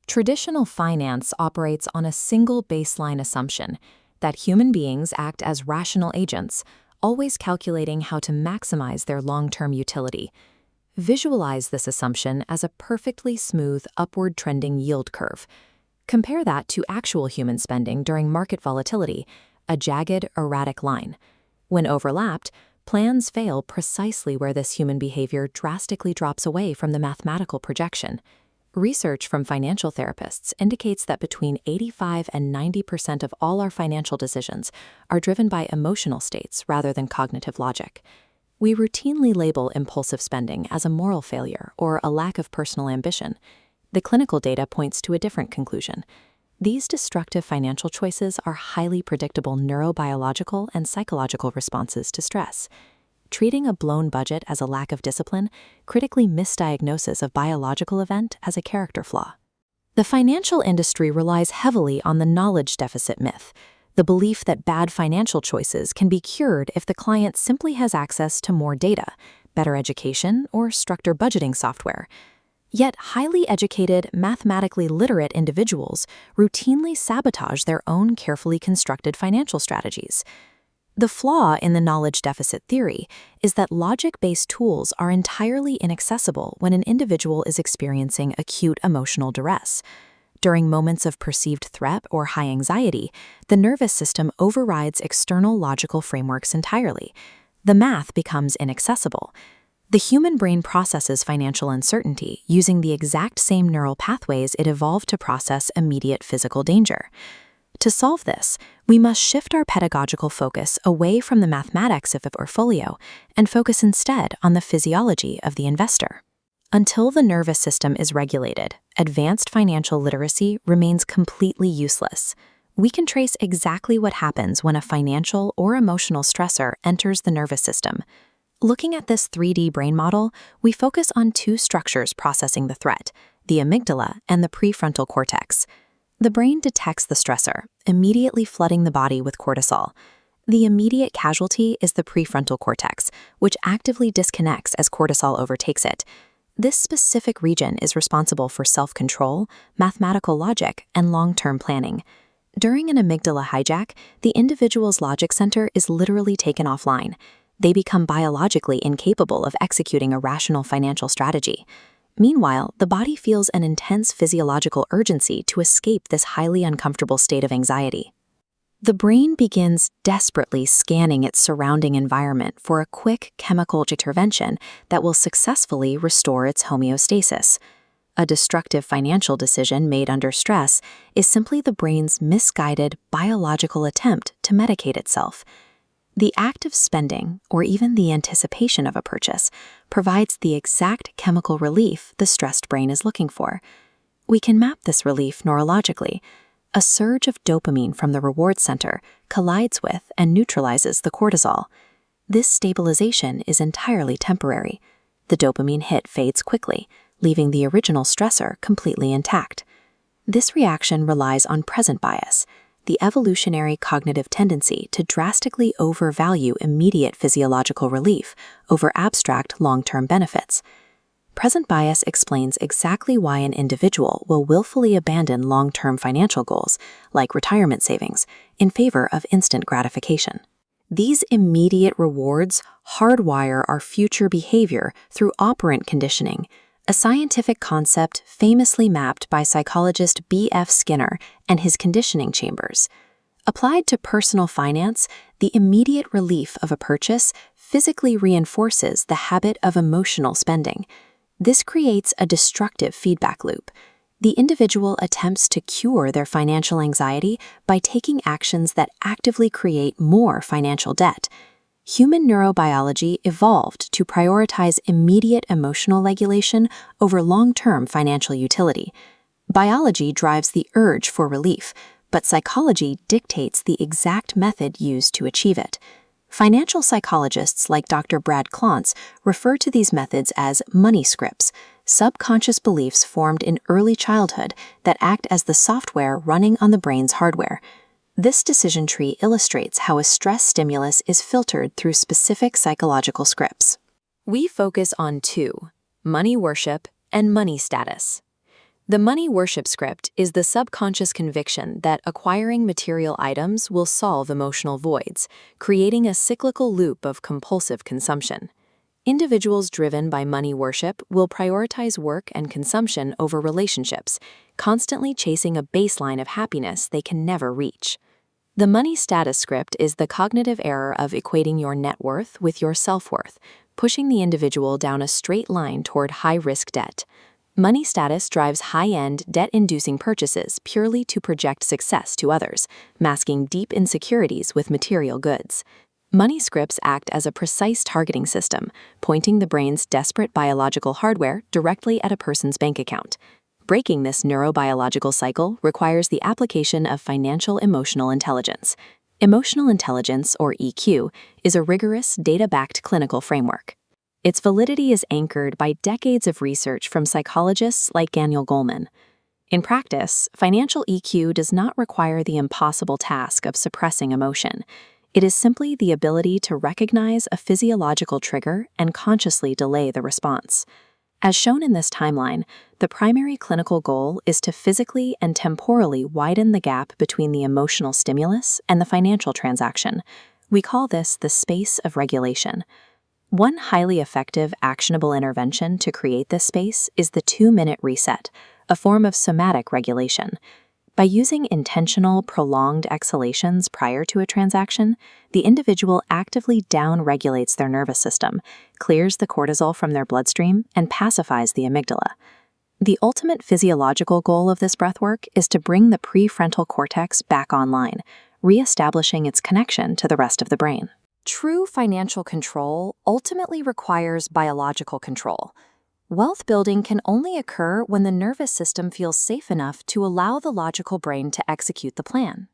Traditional finance operates on a single baseline assumption that human beings act as rational agents, always calculating how to maximize their long-term utility. Visualize this assumption as a perfectly smooth, upward-trending yield curve. Compare that to actual human spending during market volatility, a jagged, erratic line. When overlapped, plans fail precisely where this human behavior drastically drops away from the mathematical projection. Research from financial therapists indicates that between 85 and 90% of all our financial decisions are driven by emotional states rather than cognitive logic. We routinely label impulsive spending as a moral failure or a lack of personal ambition. The clinical data points to a different conclusion. These destructive financial choices are highly predictable neurobiological and psychological responses to stress. Treating a blown budget as a lack of discipline critically misdiagnoses a biological event as a character flaw. The financial industry relies heavily on the knowledge deficit myth, the belief that bad financial choices can be cured if the client simply has access to more data, better education, or stricter budgeting software. Yet highly educated, mathematically literate individuals routinely sabotage their own carefully constructed financial strategies. The flaw in the knowledge deficit theory is that logic-based tools are entirely inaccessible when an individual is experiencing acute emotional duress. During moments of perceived threat or high anxiety, the nervous system overrides external logical frameworks entirely. The math becomes inaccessible. The human brain processes financial uncertainty using the exact same neural pathways it evolved to process immediate physical danger. To solve this, we must shift our pedagogical focus away from the mathematics of a portfolio and focus instead on the physiology of the investor. Until the nervous system is regulated, advanced financial literacy remains completely useless. We can trace exactly what happens when a financial or emotional stressor enters the nervous system. Looking at this 3D brain model, we focus on two structures processing the threat, the amygdala and the prefrontal cortex. The brain detects the stressor, immediately flooding the body with cortisol. The immediate casualty is the prefrontal cortex, which actively disconnects as cortisol overtakes it. This specific region is responsible for self-control, mathematical logic, and long-term planning. During an amygdala hijack, the individual's logic center is literally taken offline. They become biologically incapable of executing a rational financial strategy. Meanwhile, the body feels an intense physiological urgency to escape this highly uncomfortable state of anxiety. The brain begins desperately scanning its surrounding environment for a quick chemical intervention that will successfully restore its homeostasis. A destructive financial decision made under stress is simply the brain's misguided biological attempt to medicate itself. The act of spending, or even the anticipation of a purchase, provides the exact chemical relief the stressed brain is looking for. We can map this relief neurologically. A surge of dopamine from the reward center collides with and neutralizes the cortisol. This stabilization is entirely temporary. The dopamine hit fades quickly, leaving the original stressor completely intact. This reaction relies on present bias, the evolutionary cognitive tendency to drastically overvalue immediate physiological relief over abstract long-term benefits. Present bias explains exactly why an individual will willfully abandon long-term financial goals, like retirement savings, in favor of instant gratification. These immediate rewards hardwire our future behavior through operant conditioning, a scientific concept famously mapped by psychologist B.F. Skinner and his conditioning chambers. Applied to personal finance, the immediate relief of a purchase physically reinforces the habit of emotional spending. This creates a destructive feedback loop. The individual attempts to cure their financial anxiety by taking actions that actively create more financial debt. Human neurobiology evolved to prioritize immediate emotional regulation over long-term financial utility. Biology drives the urge for relief, but psychology dictates the exact method used to achieve it. Financial psychologists like Dr. Brad Klontz refer to these methods as money scripts, subconscious beliefs formed in early childhood that act as the software running on the brain's hardware. This decision tree illustrates how a stress stimulus is filtered through specific psychological scripts. We focus on two: money worship and money status. The money worship script is the subconscious conviction that acquiring material items will solve emotional voids, creating a cyclical loop of compulsive consumption. Individuals driven by money worship will prioritize work and consumption over relationships, constantly chasing a baseline of happiness they can never reach. The money status script is the cognitive error of equating your net worth with your self-worth, pushing the individual down a straight line toward high-risk debt. Money status drives high-end, debt-inducing purchases purely to project success to others, masking deep insecurities with material goods. Money scripts act as a precise targeting system, pointing the brain's desperate biological hardware directly at a person's bank account. Breaking this neurobiological cycle requires the application of financial emotional intelligence. Emotional intelligence, or EQ, is a rigorous, data-backed clinical framework. Its validity is anchored by decades of research from psychologists like Daniel Goleman. In practice, financial EQ does not require the impossible task of suppressing emotion. It is simply the ability to recognize a physiological trigger and consciously delay the response. As shown in this timeline, the primary clinical goal is to physically and temporally widen the gap between the emotional stimulus and the financial transaction. We call this the space of regulation. One highly effective, actionable intervention to create this space is the 2-minute reset, a form of somatic regulation. By using intentional, prolonged exhalations prior to a transaction, the individual actively down-regulates their nervous system, clears the cortisol from their bloodstream, and pacifies the amygdala. The ultimate physiological goal of this breathwork is to bring the prefrontal cortex back online, re-establishing its connection to the rest of the brain. True financial control ultimately requires biological control. Wealth building can only occur when the nervous system feels safe enough to allow the logical brain to execute the plan.